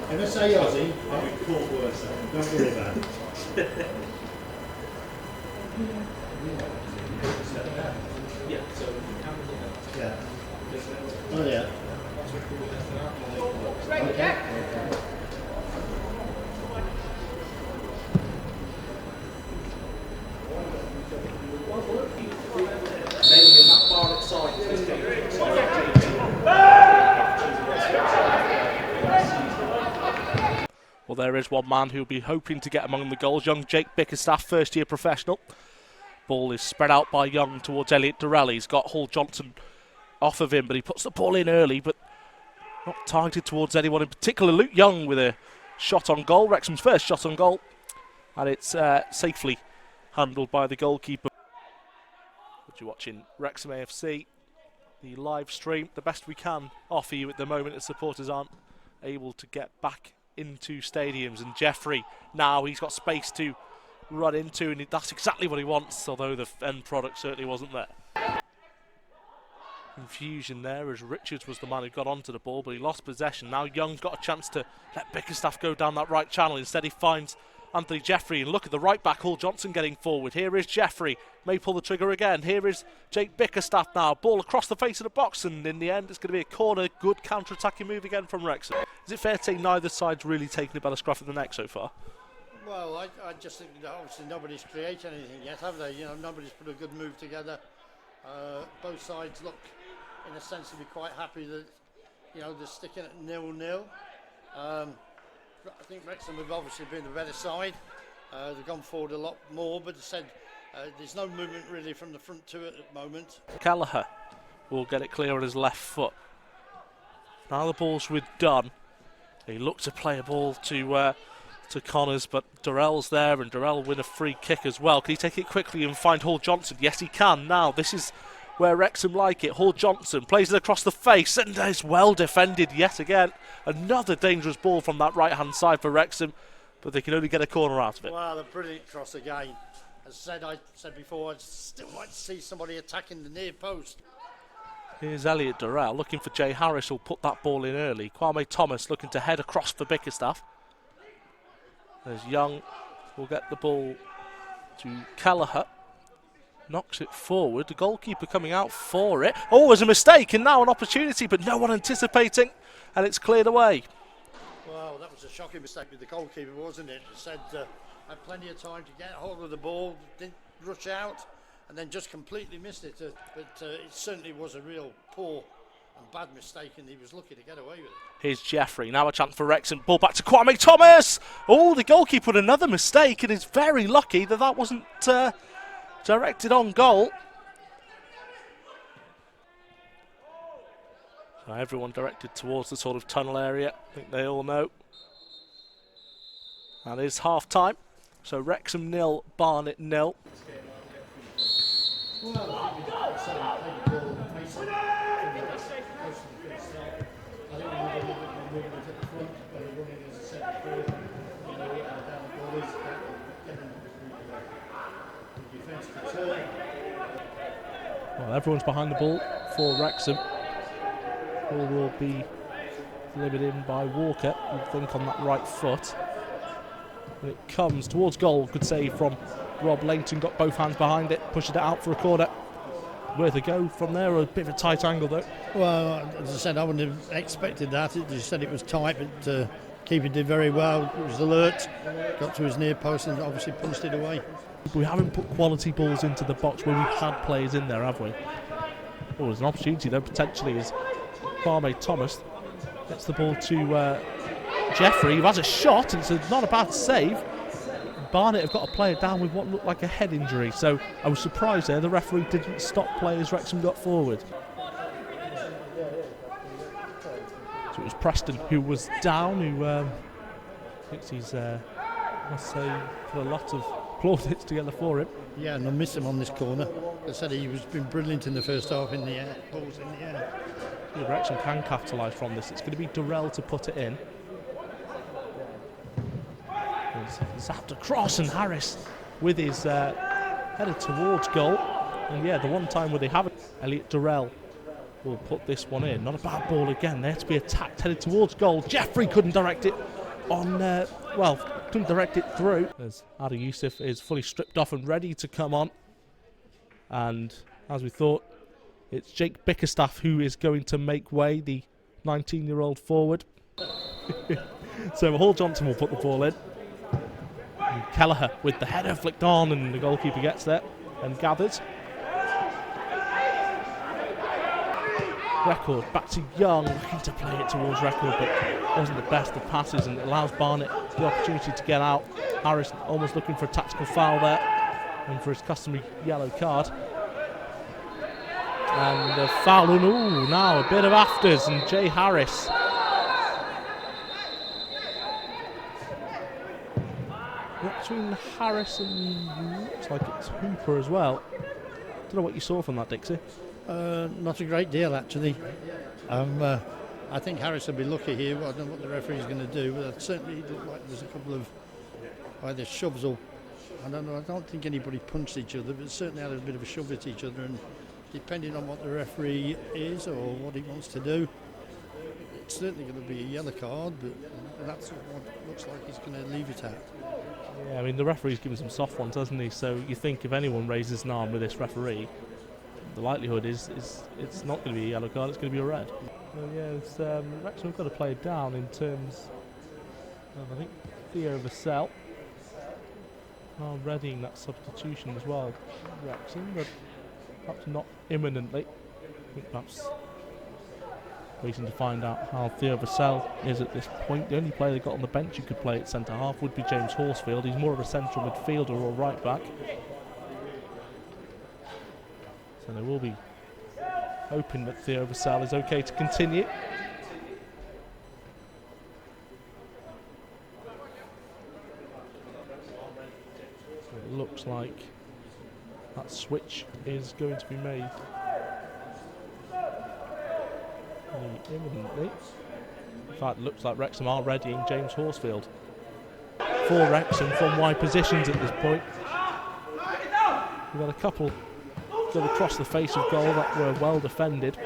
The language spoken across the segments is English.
If I say Aussie, I'll be caught worse. Don't worry about it. Yeah, so yeah. Oh yeah. Okay. Mainly in that Barnet side. Well, there is one man who'll be hoping to get among the goals. Young Jake Bickerstaff, first-year professional. Ball is spread out by Young towards Elliot Durrell. He's got Hall Johnson off of him, but he puts the ball in early, but not targeted towards anyone in particular. Luke Young with a shot on goal, Wrexham's first shot on goal, and it's safely handled by the goalkeeper. But you're watching Wrexham AFC, the live stream, the best we can offer you at the moment as supporters aren't able to get back into stadiums. And Jeffrey, now he's got space to run into, and that's exactly what he wants, although the end product certainly wasn't there. Confusion there as Richards was the man who got onto the ball, but he lost possession. Now Young's got a chance to let Bickerstaff go down that right channel. Instead he finds Anthony Jeffrey, and look at the right back, Hall Johnson getting forward. Here is Jeffrey, may pull the trigger again. Here is Jake Bickerstaff now, ball across the face of the box, and in the end it's going to be a corner. Good counter-attacking move again from Wrexham. Is it fair to say neither side's really taken a better scruff at the neck so far? Well, I just think that obviously nobody's created anything yet, have they? You know, nobody's put a good move together. Both sides look, in a sense, to be quite happy that, you know, they're sticking at 0-0. I think Wrexham have obviously been the better side. They've gone forward a lot more, but as I said, there's no movement really from the front two at the moment. Kelleher will get it clear on his left foot. Now the ball's with Dunn. He looked to play a ball to Connors, but Durrell's there, and Durrell will win a free kick as well. Can he take it quickly and find Hall Johnson? Yes, he can. Now, this is where Wrexham like it. Hall Johnson plays it across the face, and is well defended yet again. Another dangerous ball from that right-hand side for Wrexham, but they can only get a corner out of it. Well, a brilliant cross again. As I said before, I'd still like to see somebody attacking the near post. Here's Elliot Durrell looking for Jay Harris, who'll put that ball in early. Kwame Thomas looking to head across for Bickerstaff. There's Young, will get the ball to Kelleher. Knocks it forward. The goalkeeper coming out for it. Oh, there's a mistake, and now an opportunity, but no one anticipating, and it's cleared away. Well, that was a shocking mistake with the goalkeeper, wasn't it? It said had plenty of time to get hold of the ball, didn't rush out, and then just completely missed it. But it certainly was a real poor and bad mistake, and he was lucky to get away with it. Here's Jeffrey, now a chance for Wrexham. Ball back to Kwame Thomas. Oh, the goalkeeper with another mistake, and is very lucky that that wasn't directed on goal. So everyone directed towards the sort of tunnel area. I think they all know. That is half time. So Wrexham 0, Barnet 0. Well, everyone's behind the ball for Wrexham. Ball will be delivered in by Walker, I think, on that right foot. When it comes towards goal, good save from Rob Langton, got both hands behind it, pushes it out for a corner. Worth a go from there, a bit of a tight angle though. Well, as I said, I wouldn't have expected that. It just said it was tight, but keeper did very well. It was alert, got to his near post and obviously punched it away. We haven't put quality balls into the box where we've had players in there, have we? Oh, there's an opportunity though, potentially, as Kwame Thomas gets the ball to Jeffrey, who has a shot, and it's not a bad save. Barnet have got a player down with what looked like a head injury, so I was surprised there the referee didn't stop play as Wrexham got forward. So it was Preston who was down, who thinks he's, I must say, put a lot of plaudits together for him. Yeah, and I miss him on this corner. I said he was been brilliant in the first half in the air, balls in the air. Yeah, Wrexham can capitalise from this. It's going to be Durrell to put it in. Zapped across, and Harris with his header towards goal. And yeah, the one time where they have it, Elliot Durrell will put this one in. Not a bad ball again. There to be attacked, headed towards goal. Jeffrey couldn't direct it on, couldn't direct it through. As Adi Yusuf is fully stripped off and ready to come on. And as we thought, it's Jake Bickerstaff who is going to make way, the 19-year-old forward. So Hall Johnson will put the ball in. And Kelleher with the header flicked on, and the goalkeeper gets there and gathers. Record back to Young, looking to play it towards Record, but wasn't the best of passes, and it allows Barnet the opportunity to get out. Harris almost looking for a tactical foul there, and for his customary yellow card. And a foul, and ooh, now a bit of afters, and Jay Harris. Between Harris and looks like it's Hooper as well. Don't know what you saw from that, Dixie. Not a great deal, actually. I think Harris will be lucky here. I don't know what the referee's going to do, but it certainly looked like there's a couple of either shoves or I don't know. I don't think anybody punched each other, but certainly had a bit of a shove at each other. And depending on what the referee is or what he wants to do, it's certainly going to be a yellow card. But that's what it looks like he's going to leave it at. Yeah, I mean the referee's given some soft ones, hasn't he? So you think if anyone raises an arm with this referee, the likelihood is it's not going to be a yellow card, it's going to be a red. Well, yeah, Wrexham have got to play it down in terms of, I think, Theo Vassell. Now readying that substitution as well, Wrexham, but perhaps not imminently. I think perhaps waiting to find out how Theo Vassell is at this point. The only player they got on the bench who could play at centre half would be James Horsfield. He's more of a central midfielder or right back. So they will be hoping that Theo Vassell is okay to continue. So it looks like that switch is going to be made imminently. In fact, it looks like Wrexham are readying James Horsfield for Wrexham from wide positions at this point. We've got a couple go across the face of goal that were well defended,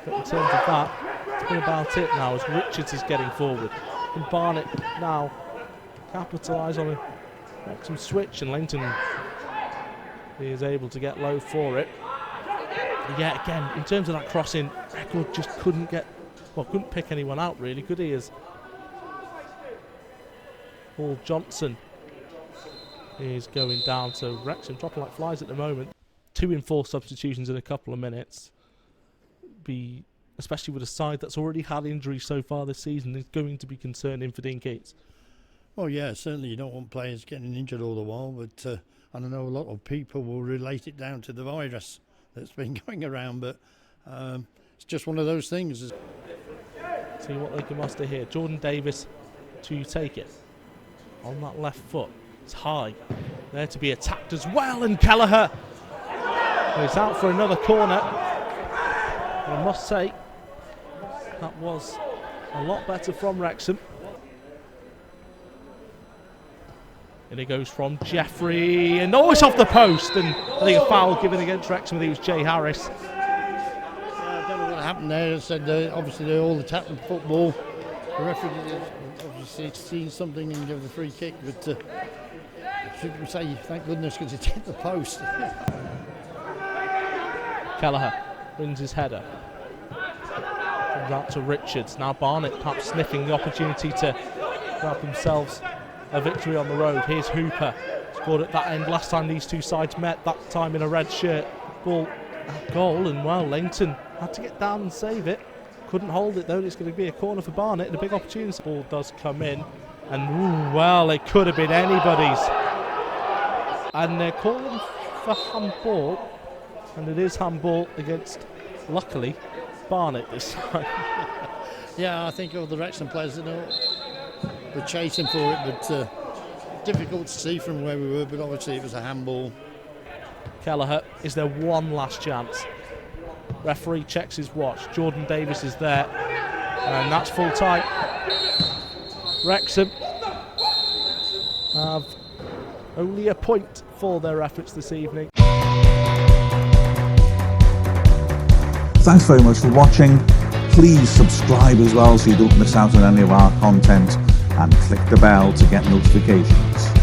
but in terms of that, it's been about it now as Richards is getting forward. And Barnet now capitalise on a Wrexham switch, and Langton is able to get low for it. But yeah, again, in terms of that crossing, Record just couldn't pick anyone out really, could he? As Paul Johnson is going down, so Wrexham dropping like flies at the moment. 2 in 4 substitutions in a couple of minutes. Especially with a side that's already had injuries so far this season, is going to be concerning for Dean Keats. Well, yeah, certainly you don't want players getting injured all the while, but I know a lot of people will relate it down to the virus that's been going around, but it's just one of those things. See what they can muster here. Jordan Davis to take it on that left foot. It's high. There to be attacked as well, and Kelleher is out for another corner. And I must say, that was a lot better from Wrexham. And it goes from Jeffrey, and it's off the post, and I think a foul given against Wrexham. I think it was Jay Harris. I don't know what happened there. I said obviously they're all attacking football. The referee obviously seen something and gave the free kick, but should we say thank goodness because it hit the post. Kelleher wins his header. Comes out to Richards. Now Barnet perhaps sniffing the opportunity to grab themselves a victory on the road. Here's Hooper. Scored at that end last time these two sides met, that time in a red shirt. Goal, and well, Langton had to get down and save it. Couldn't hold it though. It's going to be a corner for Barnet and a big opportunity. Ball does come in, and it could have been anybody's. And they're calling for handball. And it is handball against, luckily, Barnet this time. Yeah, I think all the Wrexham players were chasing for it, but difficult to see from where we were, but obviously it was a handball. Kelleher, is there one last chance? Referee checks his watch. Jordan Davis is there, and that's full time. Wrexham have only a point for their efforts this evening. Thanks very much for watching. Please subscribe as well so you don't miss out on any of our content, and click the bell to get notifications.